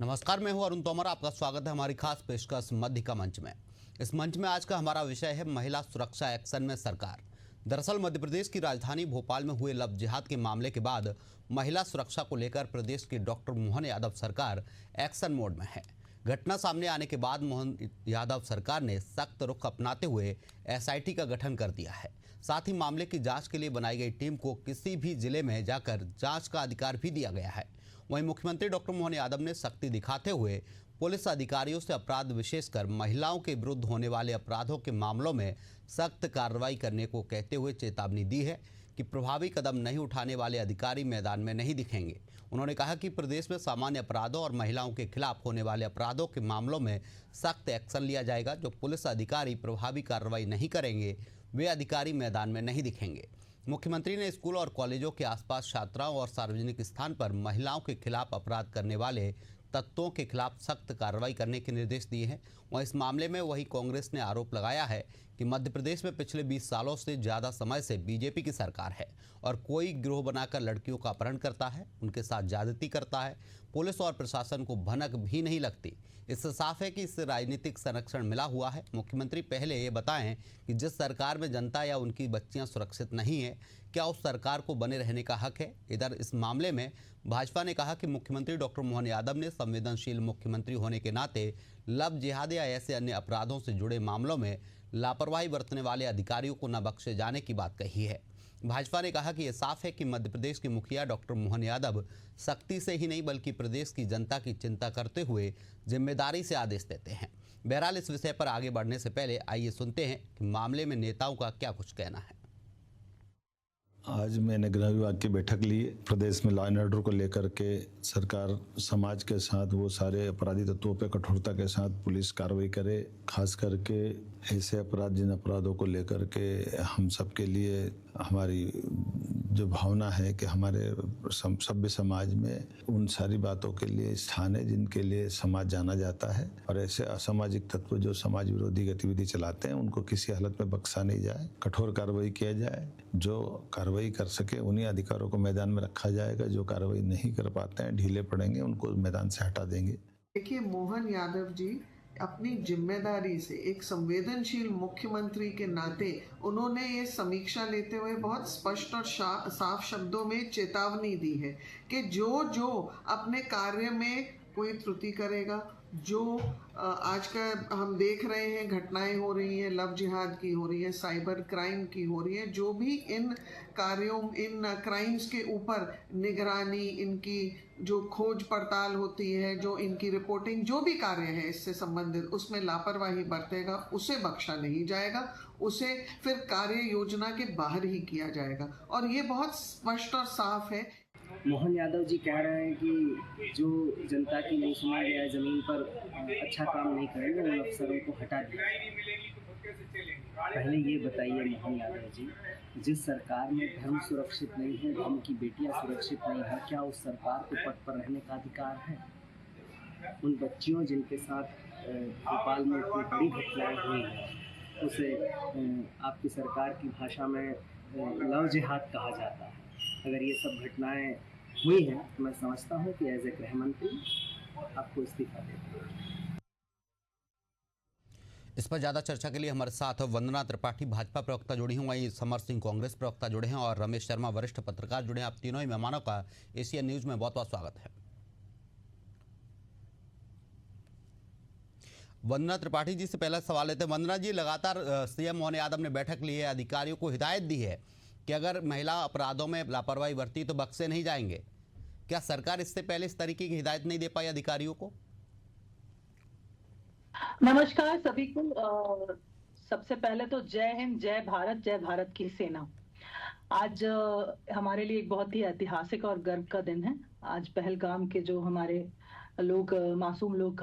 नमस्कार, मैं हूं अरुण तोमर। आपका स्वागत है हमारी खास पेशकश मध्य का मंच में। इस मंच में आज का हमारा विषय है महिला सुरक्षा एक्शन में सरकार। दरअसल मध्य प्रदेश की राजधानी भोपाल में हुए लव जिहाद के मामले के बाद महिला सुरक्षा को लेकर प्रदेश की डॉक्टर मोहन यादव सरकार एक्शन मोड में है। घटना सामने आने के बाद मोहन यादव सरकार ने सख्त रुख अपनाते हुए एसआईटी का गठन कर दिया है। साथ ही मामले की जांच के लिए बनाई गई टीम को किसी भी जिले में जाकर जांच का अधिकार भी दिया गया है। वहीं मुख्यमंत्री डॉक्टर मोहन यादव ने सख्ती दिखाते हुए पुलिस अधिकारियों से अपराध विशेषकर महिलाओं के विरुद्ध होने वाले अपराधों के मामलों में सख्त कार्रवाई करने को कहते हुए चेतावनी दी है कि प्रभावी कदम नहीं उठाने वाले अधिकारी मैदान में नहीं दिखेंगे। उन्होंने कहा कि प्रदेश में सामान्य अपराधों और महिलाओं के खिलाफ होने वाले अपराधों के मामलों में सख्त एक्शन लिया जाएगा। जो पुलिस अधिकारी प्रभावी कार्रवाई नहीं करेंगे वे अधिकारी मैदान में नहीं दिखेंगे। मुख्यमंत्री ने स्कूल और कॉलेजों के आसपास छात्राओं और सार्वजनिक स्थान पर महिलाओं के खिलाफ अपराध करने वाले तत्वों के खिलाफ सख्त कार्रवाई करने के निर्देश दिए हैं। वहीं इस मामले में वही कांग्रेस ने आरोप लगाया है कि मध्य प्रदेश में पिछले 20 सालों से ज़्यादा समय से बीजेपी की सरकार है और कोई गिरोह बनाकर लड़कियों का अपहरण करता है, उनके साथ ज्यादती करता है। पुलिस और प्रशासन को भनक भी नहीं लगती। इससे साफ है कि इससे राजनीतिक संरक्षण मिला हुआ है। मुख्यमंत्री पहले ये बताएं कि जिस सरकार में जनता या उनकी बच्चियां सुरक्षित नहीं है, क्या उस सरकार को बने रहने का हक है? इधर इस मामले में भाजपा ने कहा कि मुख्यमंत्री डॉक्टर मोहन यादव ने संवेदनशील मुख्यमंत्री होने के नाते लव जिहाद या ऐसे अन्य अपराधों से जुड़े मामलों में लापरवाही बरतने वाले अधिकारियों को न बख्शे जाने की बात कही है। भाजपा ने कहा कि यह साफ है कि मध्य प्रदेश के मुखिया डॉक्टर मोहन यादव सख्ती से ही नहीं बल्कि प्रदेश की जनता की चिंता करते हुए जिम्मेदारी से आदेश देते हैं। बहरहाल इस विषय पर आगे बढ़ने से पहले आइए सुनते हैं कि मामले में नेताओं का क्या कुछ कहना है। आज मैंने गृह विभाग की बैठक ली। प्रदेश में लॉ एंड ऑर्डर को लेकर के सरकार समाज के साथ वो सारे अपराधी तत्वों पे कठोरता के साथ पुलिस कार्रवाई करे। खास करके ऐसे अपराध जिन अपराधों को लेकर के हम सब के लिए हमारी जो भावना है कि हमारे सभ्य समाज में उन सारी बातों के लिए स्थान है जिनके लिए समाज जाना जाता है, और ऐसे असामाजिक तत्व जो समाज विरोधी गतिविधि चलाते हैं उनको किसी हालत में बख्शा नहीं जाए, कठोर कार्रवाई किया जाए। जो कार्रवाई कर सके उन्हीं अधिकारों को मैदान में रखा जाएगा। जो कार्रवाई नहीं कर पाते हैं, ढीले पड़ेंगे, उनको मैदान से हटा देंगे। देखिए, मोहन यादव जी अपनी जिम्मेदारी से एक संवेदनशील मुख्यमंत्री के नाते उन्होंने ये समीक्षा लेते हुए बहुत स्पष्ट और साफ शब्दों में चेतावनी दी है कि जो अपने कार्य में कोई त्रुटि करेगा, जो आज का हम देख रहे हैं घटनाएं हो रही हैं, लव जिहाद की हो रही है, साइबर क्राइम की हो रही है, जो भी इन कार्यों इन क्राइम्स के ऊपर निगरानी, इनकी जो खोज पड़ताल होती है, जो इनकी रिपोर्टिंग, जो भी कार्य है इससे संबंधित, उसमें लापरवाही बरतेगा उसे बख्शा नहीं जाएगा, उसे फिर कार्य योजना के बाहर ही किया जाएगा। और ये बहुत स्पष्ट और साफ है। मोहन यादव जी कह रहे हैं कि जो जनता की नहीं सुना गया, ज़मीन पर अच्छा काम नहीं करेंगे, उन अफसरों को हटा दें। पहले ये बताइए मोहन यादव जी, जिस सरकार में धर्म सुरक्षित नहीं है, धर्म की बेटियां सुरक्षित नहीं है, क्या उस सरकार को पद पर रहने का अधिकार है? उन बच्चियों जिनके साथ भोपाल में इतनी बड़ी घटनाएं हुई हैं, उसे आपकी सरकार की भाषा में लव जिहाद कहा जाता है। अगर ये सब घटनाएं हुई हैं तो मैं समझता हूँ कि एज ए गृह मंत्री आपको इस्तीफा देना है। इस पर ज़्यादा चर्चा के लिए हमारे साथ वंदना त्रिपाठी भाजपा प्रवक्ता जुड़ी हैं, वहीं समर सिंह कांग्रेस प्रवक्ता जुड़े हैं और रमेश शर्मा वरिष्ठ पत्रकार जुड़े हैं। आप तीनों ही मेहमानों का एशियन न्यूज़ में बहुत बहुत स्वागत है। वंदना त्रिपाठी जी से पहला सवाल लेते हैं। वंदना जी, लगातार सीएम मोहन यादव ने बैठक ली है, अधिकारियों को हिदायत दी है कि अगर महिला अपराधों में लापरवाही बरती तो बख्शे नहीं जाएंगे। क्या सरकार इससे पहले इस तरीके की हिदायत नहीं दे पाई अधिकारियों को? नमस्कार सभी को। सबसे पहले तो जय हिंद, जय भारत की सेना। आज हमारे लिए एक बहुत ही ऐतिहासिक और गर्व का दिन है। आज पहलगाम के जो हमारे लोग, मासूम लोग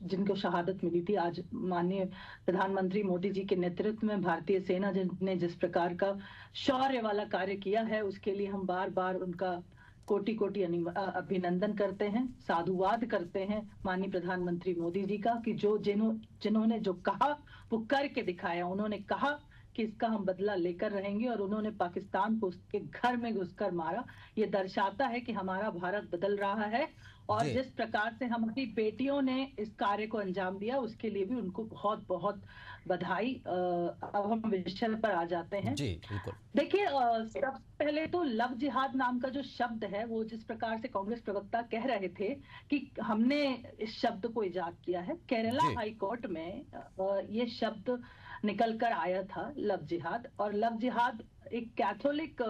जिनको शहादत मिली थी, आज माननीय प्रधानमंत्री मोदी जी के नेतृत्व में भारतीय सेना ने जिस प्रकार का शौर्य वाला कार्य किया है, उसके लिए हम बार बार उनका कोटि कोटि अभिनंदन करते हैं, साधुवाद करते हैं माननीय प्रधानमंत्री मोदी जी का कि जिन्होंने जो कहा वो करके दिखाया। उन्होंने कहा कि इसका हम बदला लेकर रहेंगे और उन्होंने पाकिस्तान को उसके घर में घुसकर मारा। ये दर्शाता है कि हमारा भारत बदल रहा है और जी। जिस प्रकार से हमारी बेटियों ने इस कार्य को अंजाम दिया उसके लिए भी उनको बहुत बहुत बधाई। अब हम विषय पर आ जाते हैं। जी बिल्कुल। देखिए, सबसे पहले तो लव जिहाद नाम का जो शब्द है, वो जिस प्रकार से कांग्रेस प्रवक्ता कह रहे थे कि हमने इस शब्द को इजाद किया है, केरला जी। हाई कोर्ट में ये शब्द निकल कर आया था, लव जिहाद। और लव जिहाद एक कैथोलिक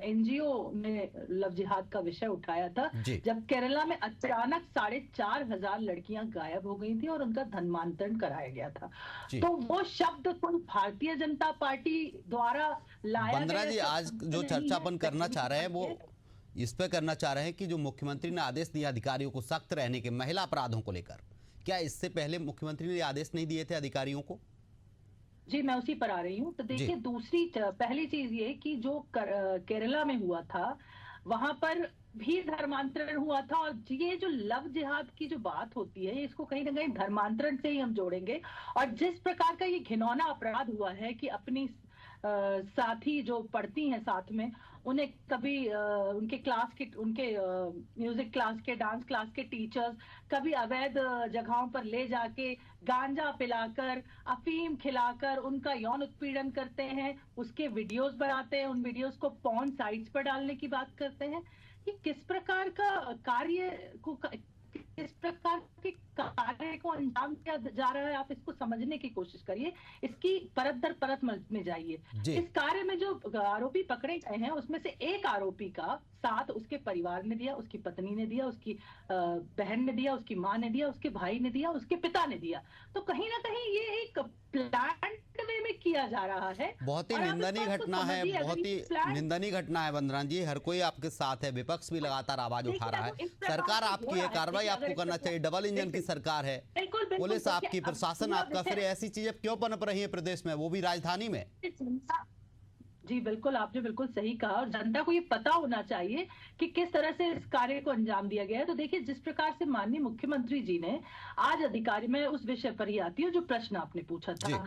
एनजीओ ने लव जिहाद का विषय उठाया था, जी। जब केरला में अचानक 4,500 लड़कियां गायब हो गई थी और उनका धर्मांतरण कराया गया था। जी। तो वो शब्द कोई भारतीय जनता पार्टी द्वारा लाया वंदना गया जी, आज शब्द जो नहीं चर्चा है। अपन करना चाह रहे हैं वो इस पे करना चाह रहे हैं कि जो मुख्यमंत्री ने आदेश दिया अधिकारियों को सख्त रहने के महिला अपराधों को लेकर, क्या इससे पहले मुख्यमंत्री ने आदेश नहीं दिए थे अधिकारियों को? जी, मैं उसी पर आ रही हूँ। तो देखिए, पहली चीज ये कि जो केरला में हुआ था, वहां पर भी धर्मांतरण हुआ था। और ये जो लव जिहाद की जो बात होती है, इसको कहीं ना कहीं धर्मांतरण से ही हम जोड़ेंगे। और जिस प्रकार का ये घिनौना अपराध हुआ है कि अपनी साथी जो पढ़ती हैं साथ में, उन्हें कभी उनके क्लास के, उनके म्यूजिक क्लास के, डांस क्लास के टीचर्स कभी अवैध जगहों पर ले जाके गांजा पिलाकर, अफीम खिलाकर उनका यौन उत्पीड़न करते हैं, उसके वीडियोस बनाते हैं, उन वीडियोस को पॉर्न साइट्स पर डालने की बात करते हैं। ये किस प्रकार का किस प्रकार के कार्य को अंजाम दिया जा रहा है, आप इसको समझने की कोशिश करिए, इसकी परत दर परत में जाइए। जी। इस कार्य में जो आरोपी पकड़े गए हैं, उसमें से एक आरोपी का साथ उसके परिवार ने दिया, उसकी पत्नी ने दिया, उसकी बहन ने दिया, उसकी माँ ने दिया, उसके भाई ने दिया, उसके पिता ने दिया। तो कहीं ना कहीं ये एक प्लान्ड वे में किया जा रहा है। बहुत ही और आप इस निंदनीय बात को घटना है, समझिए, बहुत अगर ही ये प्लान निंदनीय घटना है वंदना जी। हर कोई आपके साथ है, विपक्ष भी लगातार आवाज उठा रहा है। देखिए, इस प्रकार सरकार से आपकी हो है, रहा है। कार्रवाई देखिए, अगर आपको इस करना प्रकार- चाहिए, डबल इंजन की देखिए, सरकार है, बिल्कुल बिल्कुल। पुलिस देखिए, आपकी, अब प्रशासन पूरा आपका, फिर विषय- ऐसी चीजें क्यों पनप रही है प्रदेश में, वो भी राजधानी में? जी बिल्कुल, आपने बिल्कुल सही कहा। और जनता को ये पता होना चाहिए कि किस तरह से इस कार्य को अंजाम दिया गया है। तो देखिए, जिस प्रकार से माननीय मुख्यमंत्री जी ने आज अधिकारी, मैं उस विषय पर ही आती हूँ जो प्रश्न आपने पूछा जी। था,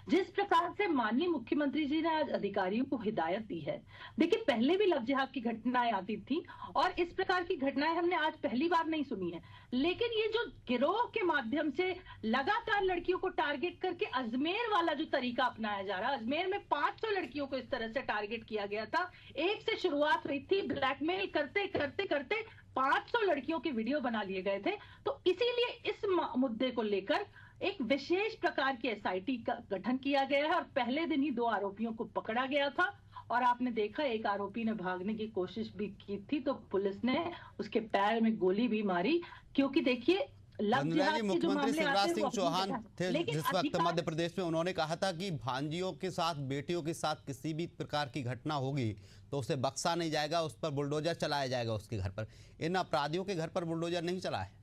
जिस प्रकार से माननीय मुख्यमंत्री जी ने आज अधिकारियों को हिदायत दी है। देखिए, पहले भी लव जिहाद की घटनाएं आती थी और इस प्रकार की घटनाएं हमने आज पहली बार नहीं सुनी है। लेकिन ये जो गिरोह के माध्यम से लगातार लड़कियों को टारगेट करके अजमेर वाला जो तरीका अपनाया जा रहा है, अजमेर में 500 लड़कियों को इस तरह से टारगेट किया गया था। एक से शुरुआत हुई थी, ब्लैकमेल करते करते करते 500 लड़कियों के वीडियो बना लिए गए थे। तो इसीलिए इस मुद्दे को लेकर एक विशेष प्रकार की एसआईटी का गठन किया गया है और पहले दिन ही 2 आरोपियों को पकड़ा गया था। और आपने देखा, एक आरोपी ने भागने की कोशिश भी की थी, तो पुलिस ने उसके पैर में गोली भी मारी। क्योंकि देखिए, लव वंदना जिहाद जी, के जो मुख्यमंत्री मामले आते शिवराज हैं, सिंह वो अपनी चौहान जगह थे है। लेकिन जिस वक्त अधिकार- मध्य प्रदेश में, उन्होंने कहा था कि भांजियों के साथ, बेटियों के साथ किसी भी प्रकार की घटना होगी तो उसे बख्शा नहीं जाएगा, उस पर बुलडोजर चलाया जाएगा उसके घर पर। इन अपराधियों के घर पर बुलडोजर नहीं चला है।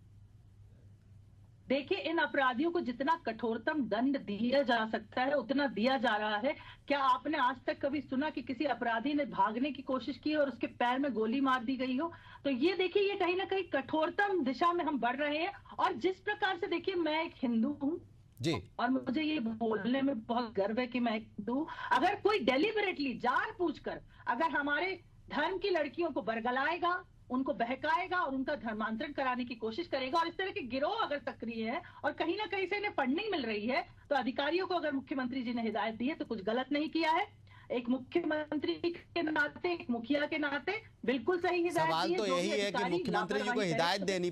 देखिए, इन अपराधियों को जितना कठोरतम दंड दिया जा सकता है उतना दिया जा रहा है। क्या आपने आज तक कभी सुना कि किसी अपराधी ने भागने की कोशिश की और उसके पैर में गोली मार दी गई हो? तो ये देखिए, ये कहीं ना कहीं कठोरतम दिशा में हम बढ़ रहे हैं। और जिस प्रकार से, देखिए, मैं एक हिंदू हूँ जी। और मुझे ये बोलने में बहुत गर्व है कि मैं एक हिंदू हूं। अगर कोई डेलिबरेटली जानबूझकर अगर हमारे धर्म की लड़कियों को बरगलाएगा, उनको बहकाएगा और उनका धर्मांतरण कराने की कोशिश करेगा, और इस तरह के गिरोह अगर सक्रिय है और कहीं ना कहीं से इन्हें फंडिंग मिल रही है, तो अधिकारियों को अगर मुख्यमंत्री जी ने हिदायत दी है तो कुछ गलत नहीं किया है। एक मुख्यमंत्री के नाते, एक मुखिया के नाते बिल्कुल सही हिदायत सवाल दी है। तो जो भी यही है कि अधिकारी मुख्यमंत्री जी को लापरवाही हिदायत करे, देनी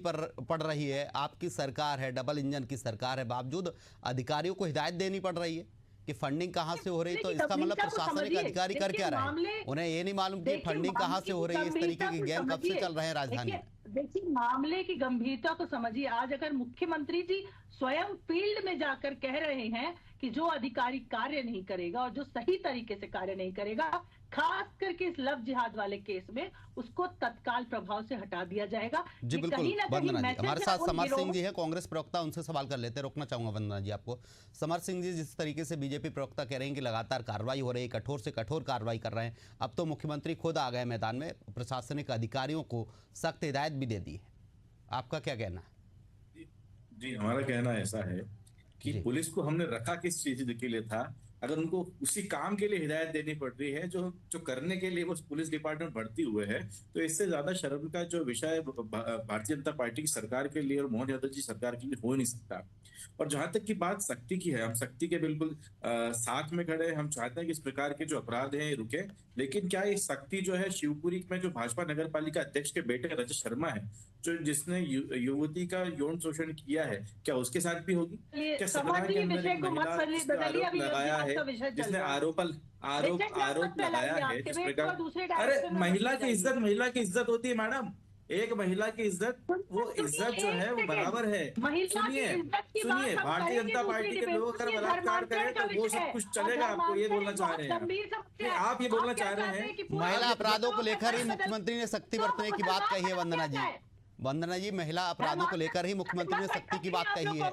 पड़ रही है, आपकी सरकार है, डबल इंजन की सरकार है, बावजूद अधिकारियों को हिदायत देनी पड़ रही है कि फंडिंग कहां से हो रही है। तो इसका मतलब प्रशासनिक अधिकारी कर क्या रहे हैं? उन्हें ये नहीं मालूम कि फंडिंग कहां से हो रही है? इस तरीके के गेम कब से चल रहे हैं राजधानी में? देखिए, मामले की गंभीरता को समझिए। आज अगर मुख्यमंत्री जी स्वयं फील्ड में जाकर कह रहे हैं कि जो अधिकारी कार्य नहीं करेगा और जो सही तरीके से कार्य नहीं करेगा, खास करके इस लव जिहाद वाले केस में, उसको तत्काल प्रभाव से हटा दिया जाएगा। जी बिल्कुल। वंदना जी, हमारे साथ समर सिंह जी है, कांग्रेस प्रवक्ता, उनसे सवाल कर लेते हैं। रोकना चाहूंगा वंदना जी आपको। समर सिंह जी, जिस तरीके से बीजेपी प्रवक्ता कह रहे हैं कि लगातार कार्रवाई हो रही है, कठोर से कठोर कार्रवाई कर रहे हैं, अब तो मुख्यमंत्री खुद आ गए मैदान में, प्रशासनिक अधिकारियों को सख्त हिदायत भी दे दी है, आपका क्या कहना है? जी, हमारा कहना ऐसा है कि पुलिस को हमने रखा किस चीज के लिए था? अगर उनको उसी काम के लिए हिदायत देनी पड़ रही है जो जो करने के लिए वो पुलिस डिपार्टमेंट भर्ती हुए हैं, तो इससे ज्यादा शर्म का जो विषय भारतीय जनता पार्टी की सरकार के लिए और मोहन यादव जी सरकार के लिए हो नहीं सकता। और जहां तक की बात सख्ती की है, हम सख्ती के बिल्कुल साथ में खड़े हैं। हम चाहते हैं कि इस प्रकार के जो अपराध हैं रुके, लेकिन क्या ये सख्ती जो है शिवपुरी में जो भाजपा नगर पालिका अध्यक्ष के बेटे रजत शर्मा है, जो जिसने युवती का यौन शोषण किया है, क्या उसके साथ भी होगी? क्या सतना के अंदर एक महिला जिसने आरोप लगाया है, जिसने आरोप लगाया है जिस प्रकार, अरे महिला की इज्जत होती है मैडम, एक महिला की इज्जत, वो इज्जत जो है वो बराबर है। सुनिए भारतीय जनता पार्टी के लोग अगर बलात्कार करें तो वो सब कुछ चलेगा, आपको ये बोलना चाह रहे हैं आप ये बोलना चाह रहे हैं। महिला अपराधों को लेकर ही मुख्यमंत्री ने सख्ती बरतने की बात कही है। वंदना जी, महिला अपराधों को लेकर ही मुख्यमंत्री ने सख्ती की बात कही है।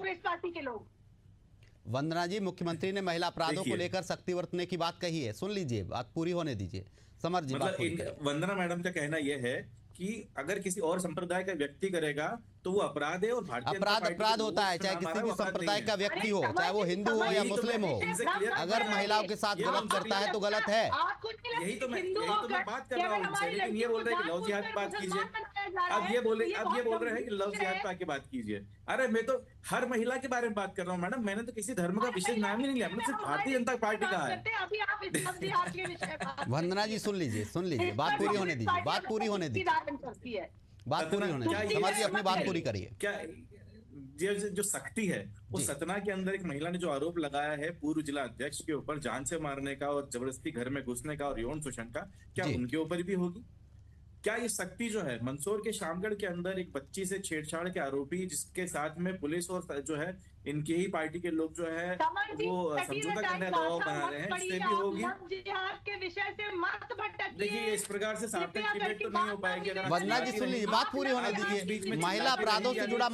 वंदना जी, मुख्यमंत्री ने महिला अपराधों को लेकर सख्ती बरतने की बात कही है। सुन लीजिए, बात पूरी होने दीजिए। समर जी, मतलब वंदना मैडम का कहना यह है कि अगर किसी और संप्रदाय का व्यक्ति करेगा तो वो अपराध है, और भारतीय अपराध होता है, चाहे किसी भी संप्रदाय का व्यक्ति हो, चाहे वो हिंदू हो या मुस्लिम हो। अगर महिलाओं के साथ गलत करता है तो गलत है। यही तो मैं बात कर रहा हूँ उनसे, लेकिन ये बोल रहे हैं कि लव जिहाद की बात कीजिए। अब ये बोल रहे हैं कि लव जिहाद की बात कीजिए। अरे मैं तो हर महिला के बारे में बात कर रहा हूँ मैडम, मैंने तो किसी धर्म का विशेष नाम ही नहीं लिया, मैंने सिर्फ भारतीय जनता पार्टी का है। वंदना जी सुन लीजिए, बात पूरी होने दीजिए, बात पूरी होने दीजिए। समझ जी, अपनी बात पूरी करिए। क्या जो सख्ती है वो सतना के अंदर एक महिला ने जो आरोप लगाया है पूर्व जिला अध्यक्ष के ऊपर जान से मारने का और जबरदस्ती घर में घुसने का और यौन शोषण का, क्या उनके ऊपर भी होगी? क्या ये सख्ती जो है मंदसौर के शामगढ़ के अंदर एक बच्ची से छेड़छाड़ के आरोपी जिसके साथ में पुलिस और जो है इनकी ही पार्टी के लोग जो है वो समझौता करने का दबाव बना रहे हैं, इससे भी होगी? देखिए इस प्रकार से सार्थक डिबेट तो नहीं हो पाएगी। वंदना जी सुन लीजिए, बात पूरी होने दीजिए। महिला अपराधों से जुड़ा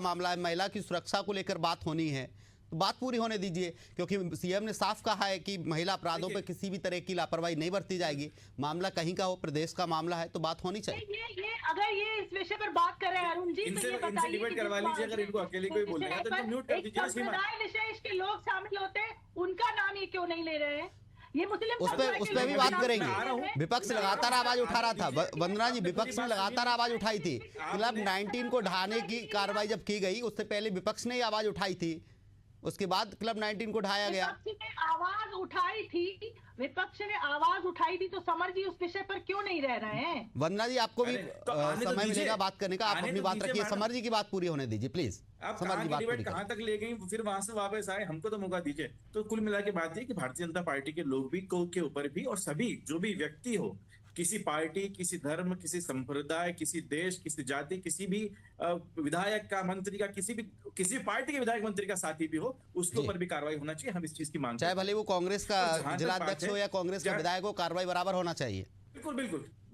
मामला है, महिला की सुरक्षा को लेकर बात होनी है, तो बात पूरी होने दीजिए, क्योंकि सीएम ने साफ कहा है कि महिला अपराधों पर किसी भी तरह की लापरवाही नहीं बरती जाएगी। मामला कहीं का हो, प्रदेश का मामला है, तो बात होनी चाहिए। अगर ये इस विषय पर बात कर रहे हैं अरुण जी, इनसे डिबेट करवा लीजिए। अगर इनको अकेले कोई बोलेगा तो इनको म्यूट कर दीजिए। विषय इसके लोग शामिल होते हैं, उनका नाम ये क्यों नहीं ले रहे हैं? ये मुस्लिम उस पर भी बात करेंगे। विपक्ष लगातार आवाज उठा रहा था। वंदना जी, विपक्ष ने लगातार आवाज उठाई थी। क्लब 19 को ढाने की कार्रवाई जब की गई, उससे पहले विपक्ष ने आवाज उठाई थी, उसके बाद क्लब 19 को ढाया गया। विपक्ष ने आवाज उठाई थी, तो समर जी उस विषय पर क्यों नहीं रह रहे हैं? वंदना जी, आपको भी समय मिलेगा बात करने का, आप अपनी बात रखिए। समर जी की बात पूरी होने दीजिए प्लीज। आप कहां तक ले गई, फिर वहां से वापस आए, हमको तो मौका दीजिए। तो कुल मिला के बात है कि भारतीय जनता पार्टी के लोग भी के ऊपर भी, और सभी जो भी व्यक्ति हो, किसी पार्टी, किसी धर्म, किसी संप्रदाय, किसी देश, किसी जाति, किसी भी विधायक का, मंत्री का, किसी पार्टी के विधायक मंत्री का साथी भी हो, उसके ऊपर भी कार्रवाई होना चाहिए। हम इस चीज की मांग, चाहे भले वो कांग्रेस का जिला अध्यक्ष हो या कांग्रेस का विधायक हो, कार्रवाई बराबर होना चाहिए।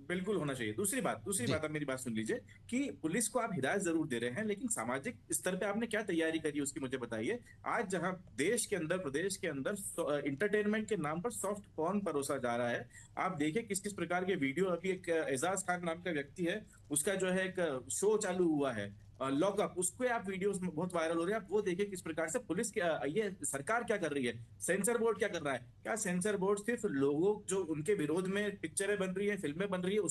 बिल्कुल होना चाहिए। दूसरी बात, आप मेरी बात सुन लीजिए कि पुलिस को आप हिदायत जरूर दे रहे हैं, लेकिन सामाजिक स्तर पे आपने क्या तैयारी करी उसकी मुझे बताइए। आज जहां देश के अंदर, प्रदेश के अंदर इंटरटेनमेंट के नाम पर सॉफ्ट पॉर्न परोसा जा रहा है, आप देखिए किस किस प्रकार के वीडियो। अभी एक एजाज खान नाम का व्यक्ति है, उसका जो है एक शो चालू हुआ है लॉकअप, उसके आप वीडियोस में बहुत वायरल हो रहे हैं। आप वो देखिए किस प्रकार से पुलिस ये सरकार क्या कर रही है, सेंसर बोर्ड क्या कर रहा है। क्या सेंसर बोर्ड सिर्फ लोगों जो उनके विरोध में पिक्चरें बन रही है, फिल्में बन रही है,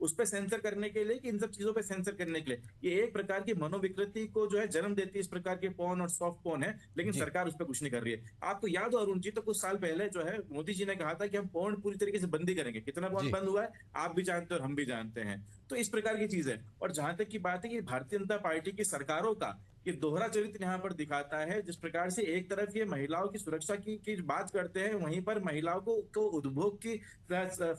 उस पर सेंसर करने के लिए, कि इन सब चीजों पे सेंसर करने के लिए? ये एक प्रकार की मनोविकृति को जो है जन्म देती है, इस प्रकार के पॉर्न और सॉफ्ट पॉर्न है, लेकिन सरकार उस पर कुछ नहीं कर रही है। आपको याद हो अरुण जी, तो कुछ साल पहले जो है मोदी जी ने कहा था कि हम पॉर्न पूरी तरीके से बंदी करेंगे। कितना पॉर्न बंद हुआ है आप भी जानते हैं और हम भी जानते हैं। तो इस प्रकार की चीज है। और जहां तक की बात है कि भारतीय जनता पार्टी की सरकारों का ये दोहरा चरित्र यहाँ पर दिखाता है, जिस प्रकार से एक तरफ ये महिलाओं की सुरक्षा की बात करते हैं, वहीं पर महिलाओं को उपभोग की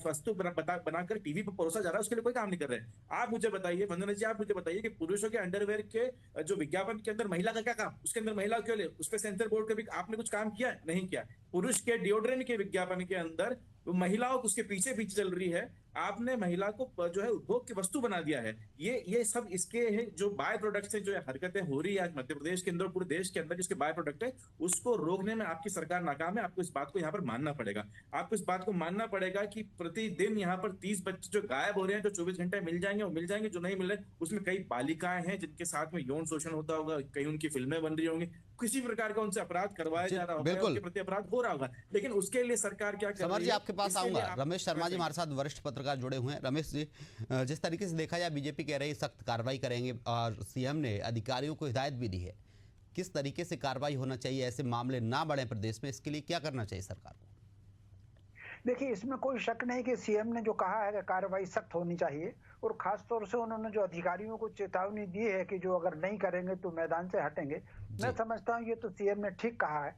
वस्तु बनाकर टीवी पर परोसा जा रहा है, उसके लिए कोई काम नहीं कर रहे हैं। आप मुझे बताइए वंदना जी, आप मुझे बताइए कि पुरुषों के अंडरवेयर के जो विज्ञापन के अंदर महिला का क्या काम, उसके अंदर महिला क्यों ले, उस पर सेंसर बोर्ड का भी आपने कुछ काम किया? नहीं किया। पुरुष के डिओड्रेंट के विज्ञापन के अंदर महिलाओं उसके पीछे चल रही है। आपने महिला को जो है उपभोग की वस्तु बना दिया है। ये सब इसके है जो बाय प्रोडक्ट्स है, जो हरकतें हो रही है आज मध्य प्रदेश के अंदर, पूरे देश के अंदर जिसके बाय प्रोडक्ट है, उसको रोकने में आपकी सरकार नाकाम है। आपको इस बात को यहाँ पर मानना पड़ेगा। आपको इस बात को मानना पड़ेगा कि प्रतिदिन यहाँ पर 30 बच्चे जो गायब हो रहे हैं, जो 24 घंटे मिल जाएंगे वो मिल जाएंगे, जो नहीं मिल रहे उसमें कई बालिकाएं हैं जिनके साथ में यौन शोषण होता होगा, कहीं उनकी फिल्में बन रही होंगी, किसी प्रकार का उनसे अपराध करवाया जा रहा होगा, बिल्कुल। उनके प्रति अपराध हो रहा होगा, लेकिन उसके लिए सरकार क्या कर समर रही जी है? आपके पास इसके लिए आऊंगा। आप- रमेश शर्मा जी हमारे साथ वरिष्ठ पत्रकार जुड़े हुए हैं। रमेश जी, जिस तरीके से देखा जाए बीजेपी कह रही है सख्त कार्रवाई करेंगे और सीएम ने अधिकारियों को हिदायत भी दी है, किस तरीके से कार्रवाई होना चाहिए, ऐसे मामले ना बढ़े प्रदेश में, इसके लिए क्या करना चाहिए सरकार को? देखिए, इसमें कोई शक नहीं कि सीएम ने जो कहा है कि कार्रवाई सख्त होनी चाहिए, और खास तौर से उन्होंने जो अधिकारियों को चेतावनी दी है कि जो अगर नहीं करेंगे तो मैदान से हटेंगे, मैं समझता हूं ये तो सीएम ने ठीक कहा है।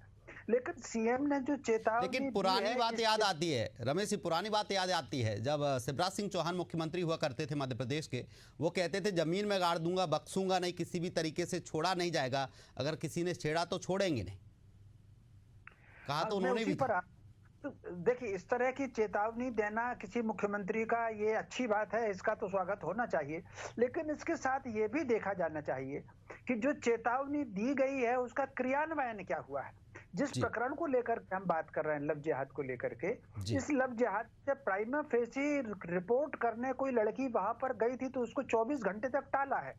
लेकिन सीएम ने जो चेतावनी लेकिन दी पुरानी है, बात याद आती है रमेश जी, पुरानी बात याद आती है जब शिवराज सिंह चौहान मुख्यमंत्री हुआ करते थे मध्य प्रदेश के, वो कहते थे जमीन में गाड़ दूंगा, बख्शूंगा नहीं, किसी भी तरीके से छोड़ा नहीं जाएगा, अगर किसी ने छेड़ा तो छोड़ेंगे नहीं, कहा तो मैं उन्होंने उसी भी पर तो देखिए, इस तरह की चेतावनी देना किसी मुख्यमंत्री का ये अच्छी बात है, इसका तो स्वागत होना चाहिए। लेकिन इसके साथ ये भी देखा जाना चाहिए कि जो चेतावनी दी गई है उसका क्रियान्वयन क्या हुआ है। जिस जी। प्रकरण को लेकर हम बात कर रहे हैं, लव जिहाद को लेकर के, जी। इस लव जिहाद से प्राइमा फेसी रिपोर्ट करने कोई लड़की वहां पर गई थी तो उसको 24 घंटे तक टाला है।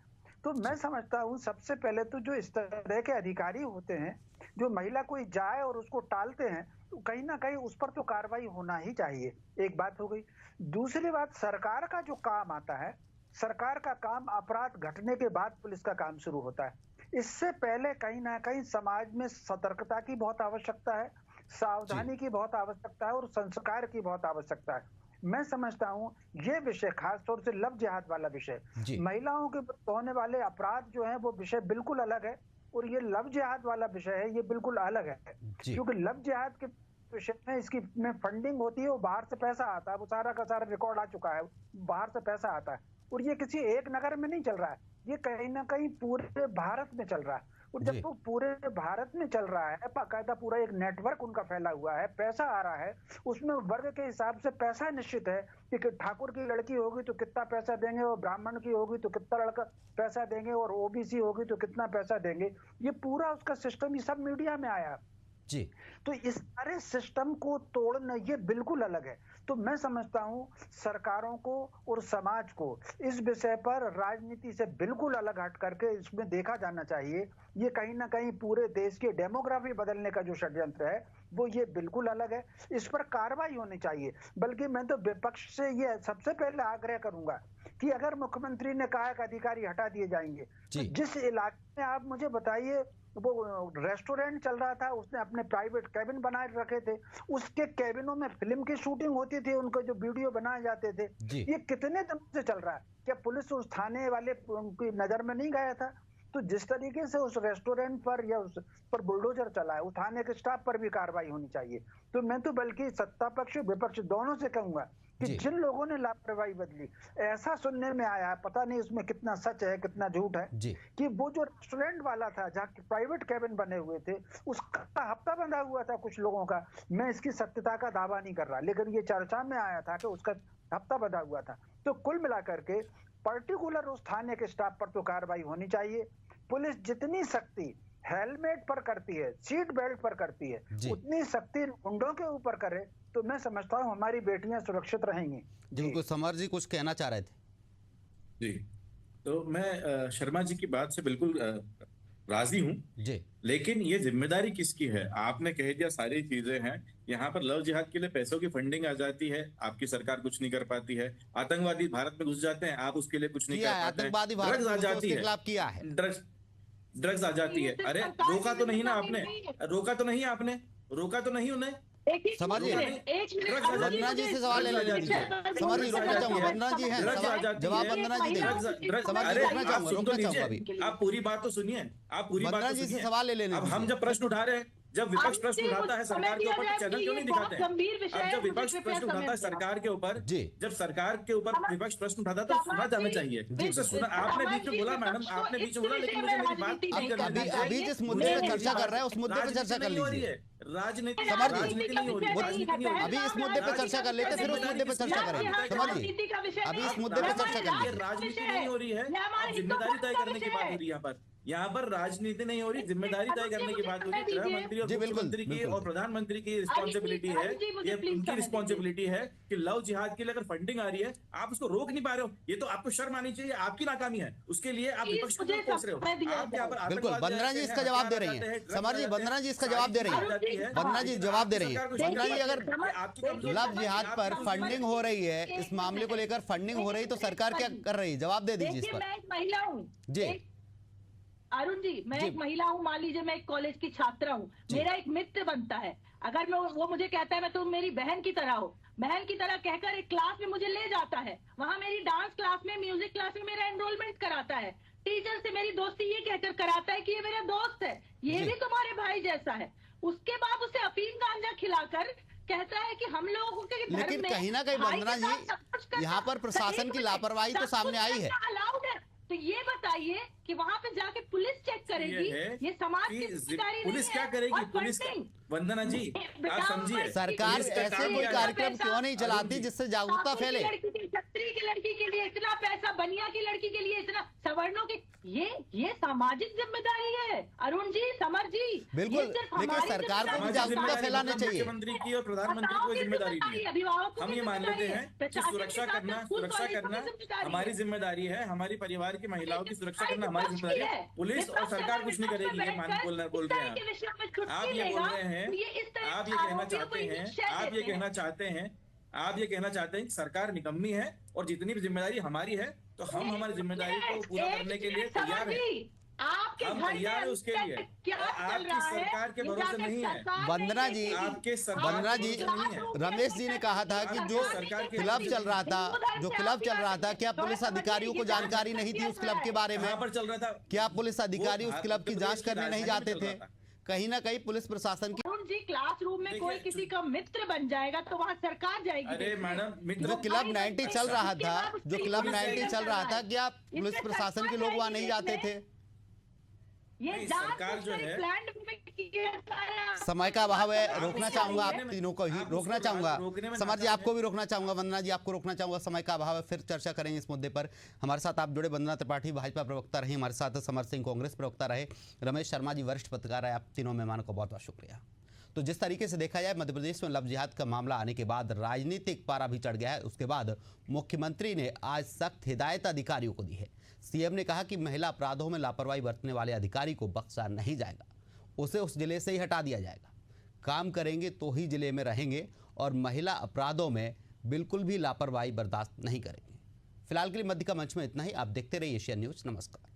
तो मैं समझता हूँ सबसे पहले तो जो इस तरह के अधिकारी होते हैं, जो महिला कोई जाए और उसको टालते हैं, तो कहीं ना कहीं उस पर तो कार्रवाई होना ही चाहिए। एक बात हो गई। दूसरी बात, सरकार का जो काम आता है, सरकार का काम अपराध घटने के बाद पुलिस का काम शुरू होता है। इससे पहले कहीं ना कहीं समाज में सतर्कता की बहुत आवश्यकता है, सावधानी की बहुत आवश्यकता है और संस्कार की बहुत आवश्यकता है। मैं समझता हूँ ये विषय, खास तौर से लव जिहाद वाला विषय, जी। महिलाओं के विरुद्ध होने वाले अपराध जो है वो विषय बिल्कुल अलग है, और ये लव जिहाद वाला विषय है, ये बिल्कुल अलग है। जी। क्योंकि लव जिहाद के विषय में इसकी में फंडिंग होती है, वो बाहर से पैसा आता है, वो सारा का सारा रिकॉर्ड आ चुका है, बाहर से पैसा आता है, और ये किसी एक नगर में नहीं चल रहा है, ये कहीं ना कहीं पूरे भारत में चल रहा है। और जी। जब वो पूरे भारत में चल रहा है, बाकायदा पूरा एक नेटवर्क उनका फैला हुआ है, पैसा आ रहा है, उसमें वर्ग के हिसाब से पैसा निश्चित है कि ठाकुर की लड़की होगी तो कितना पैसा देंगे, और ब्राह्मण की होगी तो कितना लड़का पैसा देंगे, और ओबीसी होगी तो कितना पैसा देंगे। ये पूरा उसका सिस्टम, ये सब मीडिया में आया जी। तो इस सारे सिस्टम को तोड़ना ये बिल्कुल अलग है। तो मैं समझता हूं सरकारों को और समाज को इस विषय पर राजनीति से बिल्कुल अलग हट करके इसमें देखा जाना चाहिए। ये कहीं ना कहीं पूरे देश की डेमोग्राफी बदलने का जो षड्यंत्र है वो ये बिल्कुल अलग है, इस पर कार्रवाई होनी चाहिए। बल्कि मैं तो विपक्ष से ये सबसे पहले आग्रह करूंगा कि अगर मुख्यमंत्री ने कहा कि अधिकारी हटा दिए जाएंगे, तो जिस इलाके में आप मुझे बताइए वो रेस्टोरेंट चल रहा था, उसने अपने प्राइवेट कैबिन बनाए रखे थे, उसके कैबिनों में फिल्म की शूटिंग होती थी, उनको जो वीडियो बनाए जाते थे, ये कितने दिन से चल रहा है? क्या पुलिस उस थाने वाले की नजर में नहीं गया था? तो जिस तरीके से उस रेस्टोरेंट पर या उस पर बुलडोजर चला है, थाने के स्टाफ पर भी कार्रवाई होनी चाहिए। तो मैं तो बल्कि सत्ता पक्ष विपक्ष दोनों से कहूंगा कि जिन लोगों ने लापरवाही बदली, ऐसा सुनने में आया है, पता नहीं उसमें कितना सच है कितना झूठ है, कि वो जो रेस्टोरेंट वाला था जहाँ प्राइवेट कैबिन बने हुए थे, उसका हफ्ता बंधा हुआ था कुछ लोगों का। मैं इसकी सत्यता का दावा नहीं कर रहा, लेकिन ये चर्चा में आया था कि उसका हफ्ता बंधा हुआ था। तो कुल मिलाकर के पर्टिकुलर उस थाने के स्टाफ पर तो कार्रवाई होनी चाहिए। पुलिस जितनी सख्ती हेलमेट पर करती है, सीट बेल्ट पर करती है, उतनी सख्ती गुंडों के ऊपर करे तो मैं समझता हूँ हमारी बेटियां सुरक्षित रहेंगी। जिनको समर जी कुछ कहना चाह रहे थे। जी, तो मैं शर्मा जी की बात से बिल्कुल राजी हूँ जी, लेकिन ये जिम्मेदारी किसकी है? आपने कह दिया सारी चीजें हैं, यहाँ पर लव जिहाद के लिए पैसों की फंडिंग आ जाती है, आपकी सरकार कुछ नहीं कर पाती है। आतंकवादी भारत में घुस जाते हैं, आप उसके लिए कुछ नहीं कर पाते हैं। आतंकवादी भारत में उसके खिलाफ किया है, ड्रग्स आ जाती है। अरे रोका तो नहीं ना आपने, रोका तो नहीं आपने, रोका तो नहीं उन्हें। समझिए, वंदना जी से सवाल ले लीजिए। समर जी रोकना चाहूंगा, वंदना जी हैं, जवाब वंदना जी देंगे। समर जी रोकना चाहूंगा अभी। आप पूरी बात तो सुनिए, आप पूरी बात वंदना तो जी से सुनिए। सवाल ले लेने अब हम जब प्रश्न उठा रहे हैं, जब विपक्ष अब प्रश्न जी, उठाता है मुझे सरकार के समय ऊपर दिया तो चैनल जाए क्यों कि नहीं ये दिखाते हैं? बहुत गंभीर विषय अब है, जब मुझे विपक्ष कृपया प्रश्न उठाता है समय सरकार के ऊपर, जी। जब सरकार के ऊपर विपक्ष प्रश्न उठाता है तो सुना जाना चाहिए। उससे सुना, आपने बीच में बोला मैडम, आपने बीच में बोला, लेकिन मुझे मेरी बात अभी जिस मुद्दे पे चर्चा कर रहे हैं उस मुद्दे पे चर्चा कर लीजिए। राजनीति समझ ली। राजनीति नहीं हो रही है, राजनीति नहीं हो रही है। अभी इस मुद्दे पे चर्चा कर लेते, फिर उस मुद्दे पे चर्चा करेंगे। समझ ली। अभी इस मुद्दे पे चर्चा कर ये लीजिए। राजनीति नहीं हो रही है, अब जिम्मेदारी तय करने की बात हो रही है। यहाँ पर राजनीति नहीं हो रही, जिम्मेदारी तय करने की बात हो रही है। गृह मंत्री और जी, बिल्कुल, मुख्यमंत्री की बिल्कुल। और प्रधानमंत्री की रिस्पॉन्सिबिलिटी है, ये उनकी रिस्पॉन्सिबिलिटी है कि लव जिहाद के लिए अगर फंडिंग आ रही है, आप उसको रोक नहीं पा रहे हो, ये तो आपको शर्म आनी चाहिए, आपकी नाकामी है। उसके लिए आप विपक्ष को क्यों कोस रहे हो? आप यहाँ पर बिल्कुल, वंदना जी इसका जवाब दे रही हैं। समर जी, वंदना जी इसका जवाब दे रही हैं। वंदना जी जवाब दे रही हैं। वंदना जी, अगर लव जिहाद पर फंडिंग हो रही है, इस मामले को लेकर फंडिंग हो रही, तो सरकार क्या कर रही है? जवाब दे दीजिए इस देखिए, पर। मैं एक महिला हूँ जी। अरुण जी, मैं जी। एक महिला हूँ, मान लीजिए मैं एक कॉलेज की छात्रा हूँ, मेरा एक मित्र बनता है, अगर मैं वो मुझे कहता है मैं तुम मेरी बहन की तरह हो, बहन की तरह कहकर एक क्लास में मुझे ले जाता है, वहां मेरी डांस क्लास में, म्यूजिक क्लास में मेरा एनरोलमेंट कराता है, टीचर से मेरी दोस्ती ये कहकर कराता है कि ये मेरा दोस्त है, ये जी। भी तुम्हारे भाई जैसा है, उसके बाद उसे अफीम गांजा खिलाकर कहता है कि हम लोगों के धर्म लेकिन में कहीं ना कहीं भाई वंदना के साथ सब कुछ जी, करना- यहाँ पर प्रशासन एक की मिनट, लापरवाही तो सब सामने कुछ आई है। करना allowed है। तो ये बताइए कि वहां पे जाके पुलिस चेक करेगी, ये समाज की जिम्मेदारी पुलिस नहीं क्या है। करेगी? और पुलिस funding, वंदना जी, आप समझिए, सरकार पुलिस का ऐसे काम कोई क्या है? कार्यक्रम क्यों नहीं चलाती जिससे जागरूकता ठाकुर की फैले? लड़की की, छत्री की लड़की के लिए इतना पैसा, बनिया की लड़की के लिए इतना, सवर्णों के, ये सामाजिक जिम्मेदारी है अरुण जी, समर जी। बिल्कुल, ये सिर्फ लेकिन हमारी सरकार को भी जिम्मेदारी जागरूकता है। फैलाना चाहिए। मुख्यमंत्री की और प्रधानमंत्री को जिम्मेदारी नहीं है। अभिभावकों की हम ये मान लेते जिम्मेदारी हैं है। कि प्रशासन सुरक्षा के साथ करना स्कूल कॉलेजों की जिम्मेदारी हमारी है। जिम्मेदारी है, हमारी परिवार की महिलाओं की सुरक्षा विपक्ष करना हमारी की जिम्मेदारी है। है। पुलिस और विपक्ष सरकार अगर कुछ नहीं विपक्ष करेगी, ये मान बैठकर बोल इस रहे तरह हैं के विषयों में छुट्टी आप ये बोल लेगा, रहे हैं, तो ये इस तरह आप के ये कहना आरोपियों को चाहते हैं, इंजेक्शन आप ये देते कहना हैं। चाहते हैं, आप ये कहना चाहते हैं कि सरकार निकम्मी है और जितनी भी जिम्मेदारी हमारी है, तो हम हमारी जिम्मेदारी को पूरा करने के लिए तैयार हैं। आपके हम घर तैयार है में उसके लिए, क्या और चल आपकी रहा है, सरकार के ये भरोसे जाके नहीं है। सरकार वंदना ने जी, ये आपके सरकार वंदना के जी, भरोसे नहीं है। रमेश जी ने कहा था कि जो क्लब चल रहा था, क्या पुलिस अधिकारियों को जानकारी नहीं थी उस क्लब के बारे में? कहाँ पर चल रहा था? क्या पुलिस अधिकारी वो उस क्लब की मध्य जांच प्रदेश की करने नहीं राजधानी जाते में चल थे? रहा था। कहीं ना कहीं पुलिस प्रशासन की अरुण जी, क्लासरूम में कोई देखिए, किसी का मित्र बन जाएगा तो वहाँ सरकार जाएगी। अरे देखने। मैडम, मित्र जो क्लब 90 चल रहा उसके था, बाद उससे जो क्लब पुलिस 90 चल रहा था, क्या पुलिस इसमें प्रशासन के सरकार लोग वहां नहीं जाएगी जाते देखने। थे? ये नहीं, जांच सरकार जो है- प्लान में किया जाएगा। समय का अभाव है, रोकना उसको चाहूंगा आप रोकने में- तीनों को ही, आप रोकना उसको चाहूंगा। रोकने में समर जी नाकाम आपको भी रोकना चाहूंगा, वंदना जी आपको रोकना चाहूंगा। समय का अभाव है, फिर चर्चा करेंगे इस मुद्दे पर। हमारे साथ आप जुड़े, वंदना त्रिपाठी भाजपा प्रवक्ता रहे, हमारे साथ समर सिंह कांग्रेस प्रवक्ता रहे, रमेश शर्मा जी वरिष्ठ पत्रकार है। आप तीनों मेहमानों का बहुत बहुत शुक्रिया। तो जिस तरीके से देखा जाए, मध्य प्रदेश में लव जिहाद का मामला आने के बाद राजनीतिक पारा भी चढ़ गया है। उसके बाद मुख्यमंत्री ने आज सख्त हिदायत अधिकारियों को दी है। सीएम ने कहा कि महिला अपराधों में लापरवाही बरतने वाले अधिकारी को बख्शा नहीं जाएगा, उसे उस जिले से ही हटा दिया जाएगा। काम करेंगे तो ही जिले में रहेंगे और महिला अपराधों में बिल्कुल भी लापरवाही बर्दाश्त नहीं करेंगे। फिलहाल के लिए मध्य का मंच में इतना ही। आप देखते रहिए एशियन न्यूज़। नमस्कार।